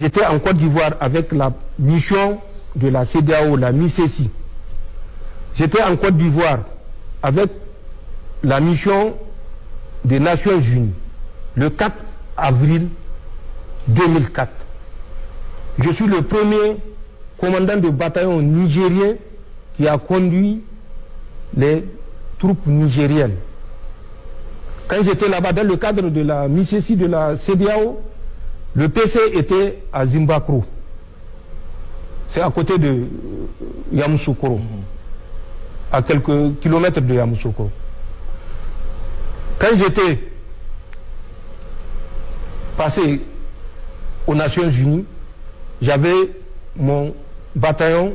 J'étais en Côte d'Ivoire avec la mission de la CEDEAO, la MICESI. J'étais en Côte d'Ivoire avec la mission des Nations Unies le 4 avril 2004. Je suis le premier commandant de bataillon nigérien qui a conduit les troupes nigériennes. Quand j'étais là-bas dans le cadre de la MICESI de la CEDEAO, le PC était à Zimbabwe. C'est à côté de Yamoussoukro, à quelques kilomètres de Yamoussoukro. Quand j'étais passé aux Nations Unies, j'avais mon bataillon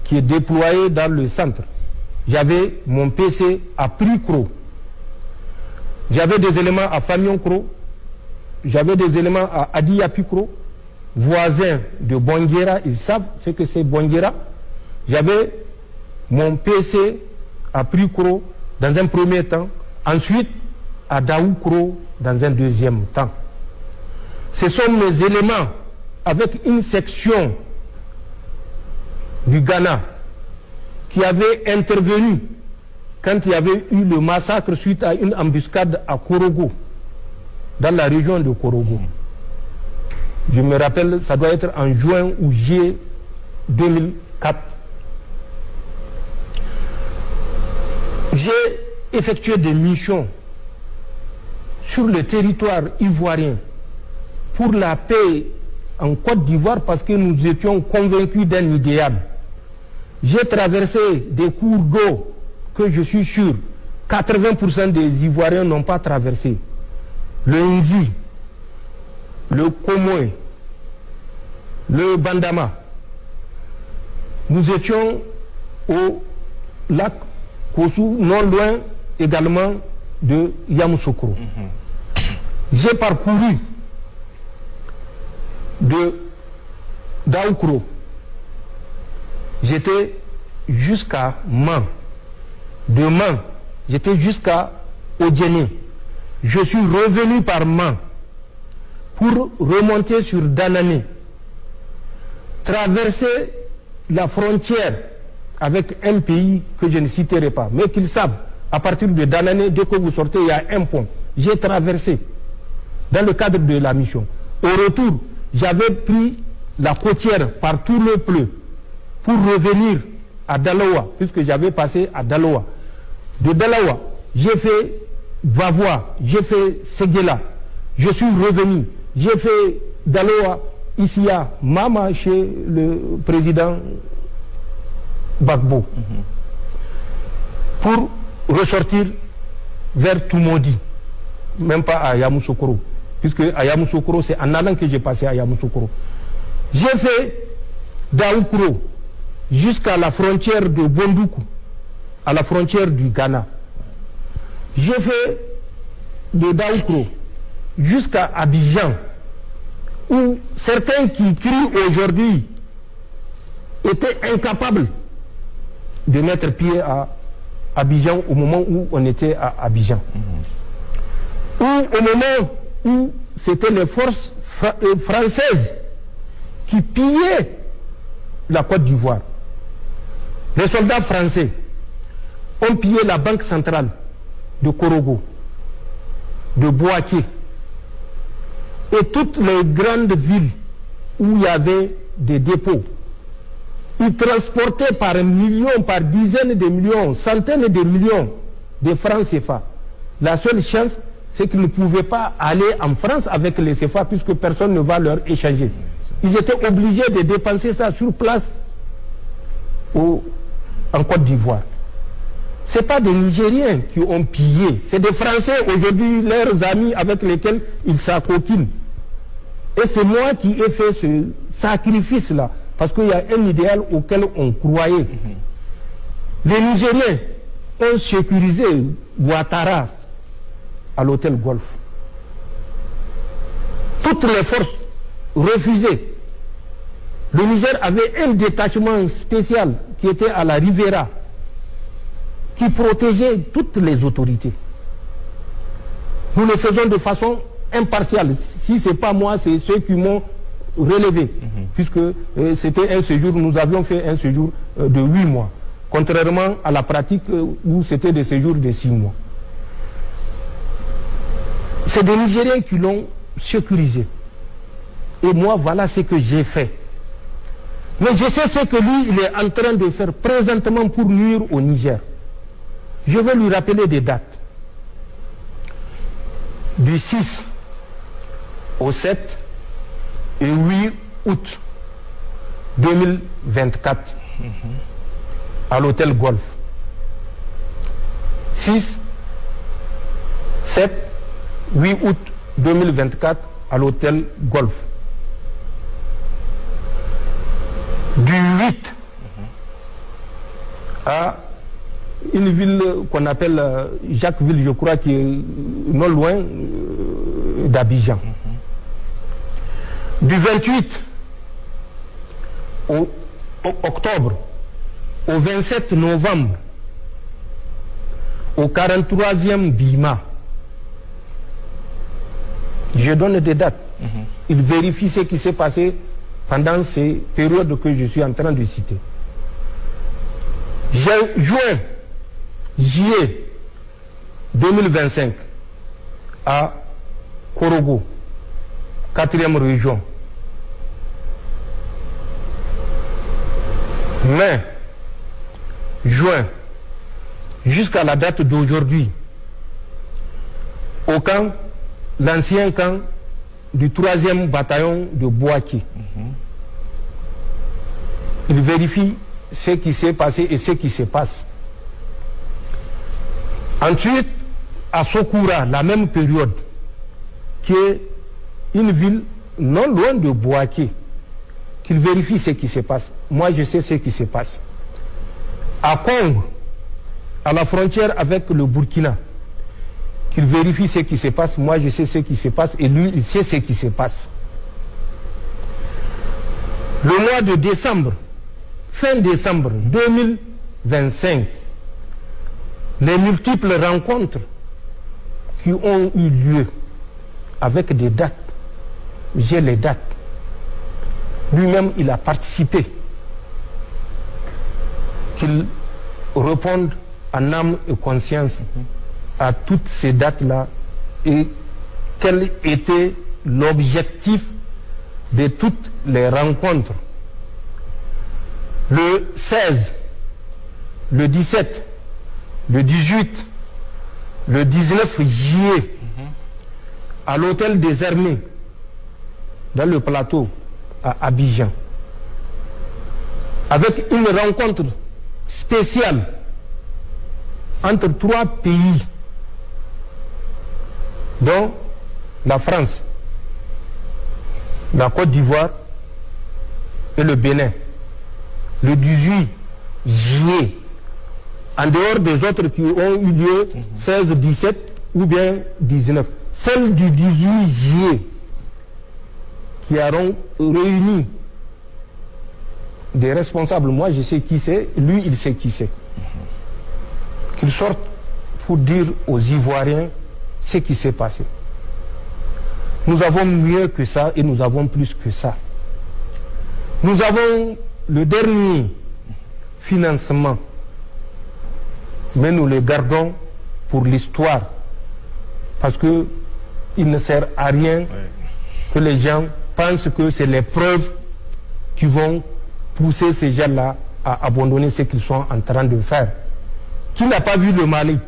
qui est déployé dans le centre. J'avais mon PC à Prikro. J'avais des éléments à Famionkro. J'avais des éléments à Adiyapikro, voisins de Bonguera. Ils savent ce que c'est Bonguera. J'avais mon PC à Prikro dans un premier temps. Ensuite, à Daoukro dans un deuxième temps. Ce sont mes éléments avec une section du Ghana qui avait intervenu quand il y avait eu le massacre suite à une embuscade à Korogo, dans la région de Korogo. Je me rappelle, ça doit être en juin ou juillet 2004. J'ai effectué des missions sur le territoire ivoirien pour la paix en Côte d'Ivoire parce que nous étions convaincus d'un idéal. J'ai traversé des cours d'eau que je suis sûr 80% des Ivoiriens n'ont pas traversé. Le Nzi, le Komoé, le Bandama. Nous étions au lac Kossou, non loin également de Yamoussoukro. J'ai parcouru de Daoukro. J'étais jusqu'à Man. De Man, j'étais jusqu'à Odjéné. Je suis revenu par Man pour remonter sur Danané, traverser la frontière avec un pays que je ne citerai pas, mais qu'ils savent, à partir de Danané, dès que vous sortez, il y a un pont. J'ai traversé dans le cadre de la mission. Au retour, j'avais pris la côtière par tout le pleu pour revenir à Daloa, puisque j'avais passé à Daloa. De Daloa, j'ai fait Vavois, j'ai fait Séguéla, je suis revenu, j'ai fait Daloa, ici à Mama, chez le président Gbagbo, pour ressortir vers Toumoudi, même pas à Yamoussoukro, puisque à Yamoussoukro, c'est en allant que j'ai passé à Yamoussoukro. J'ai fait Daoukro jusqu'à la frontière de Bondoukou, à la frontière du Ghana. J'ai fait de Daoukro jusqu'à Abidjan, où certains qui crient aujourd'hui étaient incapables de mettre pied à Abidjan au moment où on était à Abidjan. Ou au moment où c'était les forces françaises qui pillaient la Côte d'Ivoire. Les soldats français ont pillé la banque centrale de Korogo, de Bouaké, et toutes les grandes villes où il y avait des dépôts. Ils transportaient par millions, par dizaines de millions, centaines de millions de francs CFA. La seule chance, c'est qu'ils ne pouvaient pas aller en France avec les CFA puisque personne ne va leur échanger. Ils étaient obligés de dépenser ça sur place en Côte d'Ivoire. Ce n'est pas des Nigériens qui ont pillé, c'est des Français aujourd'hui, leurs amis avec lesquels ils s'acoquinent. Et c'est moi qui ai fait ce sacrifice-là, parce qu'il y a un idéal auquel on croyait. Les Nigériens ont sécurisé Ouattara à l'hôtel Golf. Toutes les forces refusaient. Le Niger avait un détachement spécial qui était à la Rivera, qui protégeait toutes les autorités. Nous le faisons de façon impartiale. Si ce n'est pas moi, c'est ceux qui m'ont relevé, puisque c'était un séjour, nous avions fait un séjour de 8 mois, contrairement à la pratique où c'était des séjours de 6 mois. C'est des Nigériens qui l'ont sécurisé. Et moi, voilà ce que j'ai fait. Mais je sais ce que lui, il est en train de faire présentement pour nuire au Niger. Je vais lui rappeler des dates. Du 6 au 7 et 8 août 2024 à l'hôtel Golf. 6, 7, 8 août 2024 à l'hôtel Golf. Du 8 à une ville qu'on appelle Jacquesville, je crois, qui est non loin d'Abidjan. Du 28 au octobre au 27 novembre au 43e Bima. Je donne des dates. Il vérifie ce qui s'est passé pendant ces périodes que je suis en train de citer. Juillet 2025 à Korogo, 4e région. Mai, juin, jusqu'à la date d'aujourd'hui, au camp, l'ancien camp du 3e bataillon de Bouaki. Il vérifie ce qui s'est passé et ce qui se passe. Ensuite, à Sokoura, la même période, qui est une ville non loin de Bouaki, qu'il vérifie ce qui se passe. Moi, je sais ce qui se passe. À Congo, à la frontière avec le Burkina, qu'il vérifie ce qui se passe. Moi, je sais ce qui se passe et lui, il sait ce qui se passe. Le mois de décembre, fin décembre 2025, les multiples rencontres qui ont eu lieu avec des dates, j'ai les dates. Lui-même, il a participé. Qu'il réponde en âme et conscience à toutes ces dates-là et quel était l'objectif de toutes les rencontres. Le 16, le 17, le 18, le 19 juillet, à l'hôtel des Armées, dans le plateau, à Abidjan, avec une rencontre spéciale entre 3 pays, dont la France, la Côte d'Ivoire et le Bénin, le 18 juillet, en dehors des autres qui ont eu lieu 16, 17 ou bien 19. Celle du 18 juillet qui a réuni des responsables, moi je sais qui c'est, lui il sait qui c'est. Qu'ils sortent pour dire aux Ivoiriens ce qui s'est passé. Nous avons mieux que ça et nous avons plus que ça. Nous avons le dernier financement, mais nous le gardons pour l'histoire, parce que il ne sert à rien que les gens pensent que c'est les preuves qui vont pousser ces gens-là à abandonner ce qu'ils sont en train de faire. Qui n'a pas vu le Mali?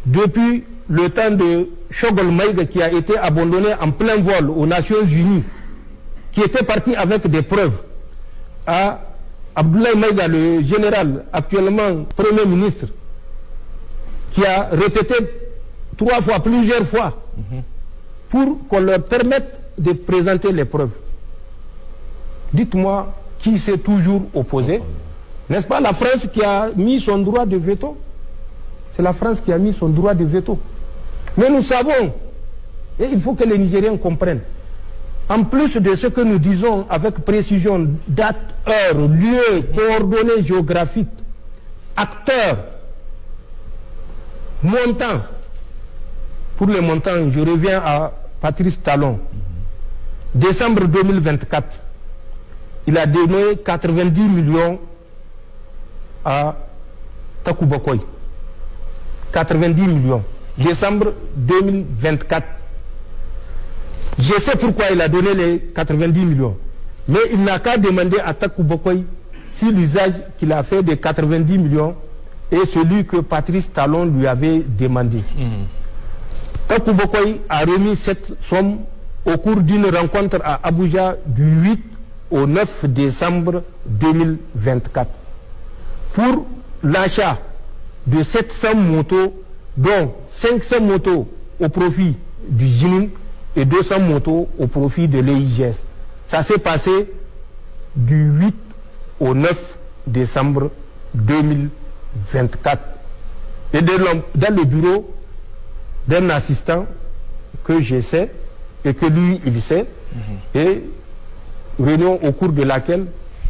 Depuis le temps de Choguel Maïga, qui a été abandonné en plein vol aux Nations Unies, qui était parti avec des preuves, à Abdoulaye Maïga, le général, actuellement Premier ministre, qui a répété 3 fois, plusieurs fois, pour qu'on leur permette de présenter les preuves. Dites-moi qui s'est toujours opposé. N'est-ce pas la France qui a mis son droit de veto? C'est la France qui a mis son droit de veto. Mais nous savons, et il faut que les Nigériens comprennent, en plus de ce que nous disons avec précision, date, heure, lieu, coordonnées géographiques, acteurs, montant. Pour les montants, je reviens à Patrice Talon. décembre 2024, il a donné 90 millions à Takou Bokoy. 90 millions. Décembre 2024. Je sais pourquoi il a donné les 90 millions. Mais il n'a qu'à demander à Takou Bokoy si l'usage qu'il a fait des 90 millions est celui que Patrice Talon lui avait demandé. Takou Bokoy a remis cette somme au cours d'une rencontre à Abuja du 8 au 9 décembre 2024 pour l'achat de 700 motos, dont 500 motos au profit du GIMIN et 200 motos au profit de l'EIGS. Ça s'est passé du 8 au 9 décembre 2024. Et dans le bureau d'un assistant que je sais et que lui il sait, et réunion au cours de laquelle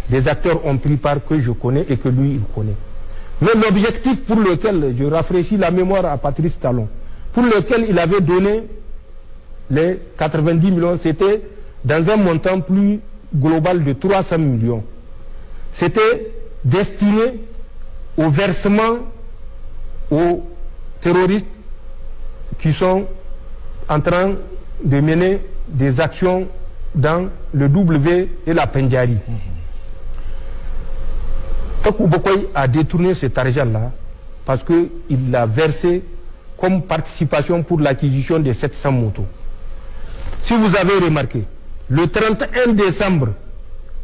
des acteurs ont pris part que je connais et que lui il connaît. Mais l'objectif pour lequel, je rafraîchis la mémoire à Patrice Talon, pour lequel il avait donné les 90 millions, c'était dans un montant plus global de 300 millions. C'était destiné au versement aux terroristes qui sont en train de mener des actions dans le W et la Pendjari. Takou Bokoy a détourné cet argent-là parce qu'il l'a versé comme participation pour l'acquisition de 700 motos. Si vous avez remarqué, le 31 décembre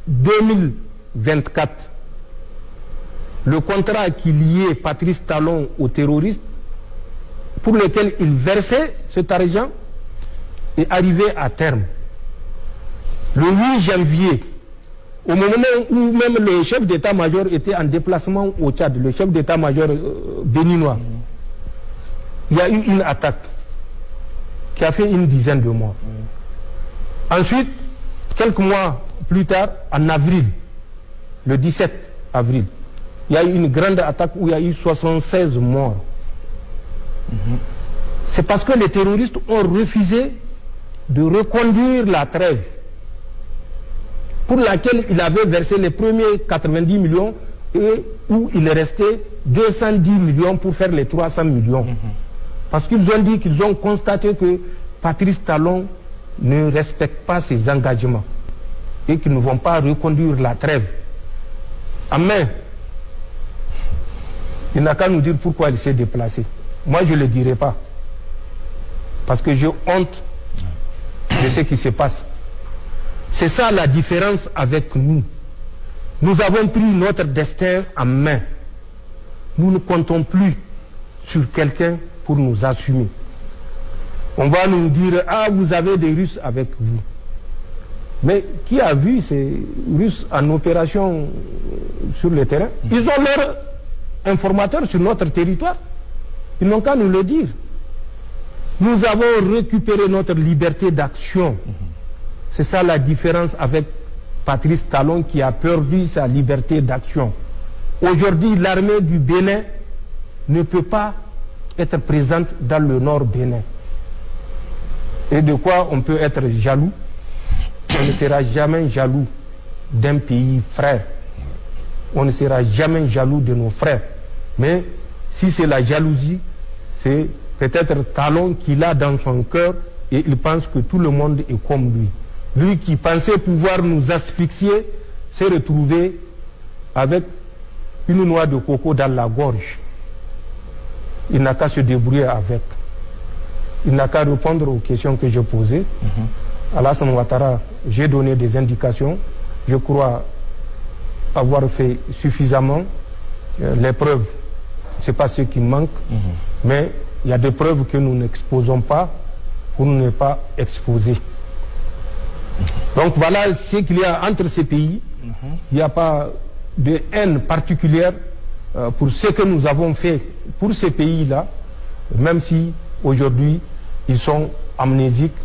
2024, le contrat qui liait Patrice Talon aux terroristes, pour lequel il versait cet argent, est arrivé à terme. Le 8 janvier, au moment où même le chef d'état-major était en déplacement au Tchad, le chef d'état-major béninois, il y a eu une attaque qui a fait une dizaine de morts. Ensuite, quelques mois plus tard, en avril, le 17 avril, il y a eu une grande attaque où il y a eu 76 morts. C'est parce que les terroristes ont refusé de reconduire la trêve pour laquelle il avait versé les premiers 90 millions et où il restait 210 millions pour faire les 300 millions. Parce qu'ils ont dit qu'ils ont constaté que Patrice Talon ne respecte pas ses engagements et qu'ils ne vont pas reconduire la trêve. Amen. Il n'a qu'à nous dire pourquoi il s'est déplacé. Moi, je ne le dirai pas. Parce que j'ai honte de ce qui se passe. C'est ça la différence avec nous. Nous avons pris notre destin en main. Nous ne comptons plus sur quelqu'un pour nous assumer. On va nous dire, ah, vous avez des Russes avec vous. Mais qui a vu ces Russes en opération sur le terrain? Ils ont leurs informateurs sur notre territoire. Ils n'ont qu'à nous le dire. Nous avons récupéré notre liberté d'action. C'est ça la différence avec Patrice Talon qui a perdu sa liberté d'action. Aujourd'hui, l'armée du Bénin ne peut pas être présente dans le nord Bénin. Et de quoi on peut être jaloux? On ne sera jamais jaloux d'un pays frère. On ne sera jamais jaloux de nos frères. Mais si c'est la jalousie, c'est peut-être Talon qu'il a dans son cœur et il pense que tout le monde est comme lui. Lui qui pensait pouvoir nous asphyxier s'est retrouvé avec une noix de coco dans la gorge. Il n'a qu'à se débrouiller avec. Il n'a qu'à répondre aux questions que j'ai posées. Alassane Ouattara, j'ai donné des indications. Je crois avoir fait suffisamment. Les preuves, ce n'est pas ce qui manque. Mais il y a des preuves que nous n'exposons pas pour ne pas exposer. Donc voilà ce qu'il y a entre ces pays. Il n'y a pas de haine particulière pour ce que nous avons fait pour ces pays-là, même si aujourd'hui ils sont amnésiques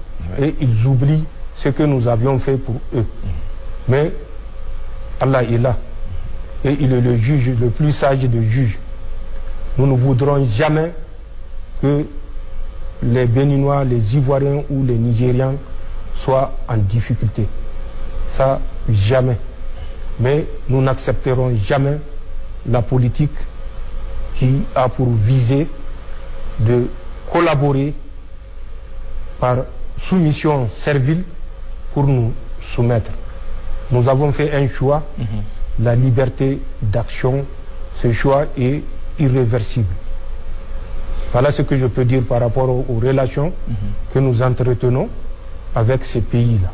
et ils oublient ce que nous avions fait pour eux. Mais Allah est là et il est le juge, le plus sage des juges. Nous ne voudrons jamais que les Béninois, les Ivoiriens ou les Nigérians soit en difficulté. Ça, jamais. Mais nous n'accepterons jamais la politique qui a pour visée de collaborer par soumission servile pour nous soumettre. Nous avons fait un choix, la liberté d'action. Ce choix est irréversible. Voilà ce que je peux dire par rapport aux relations que nous entretenons avec ces pays-là.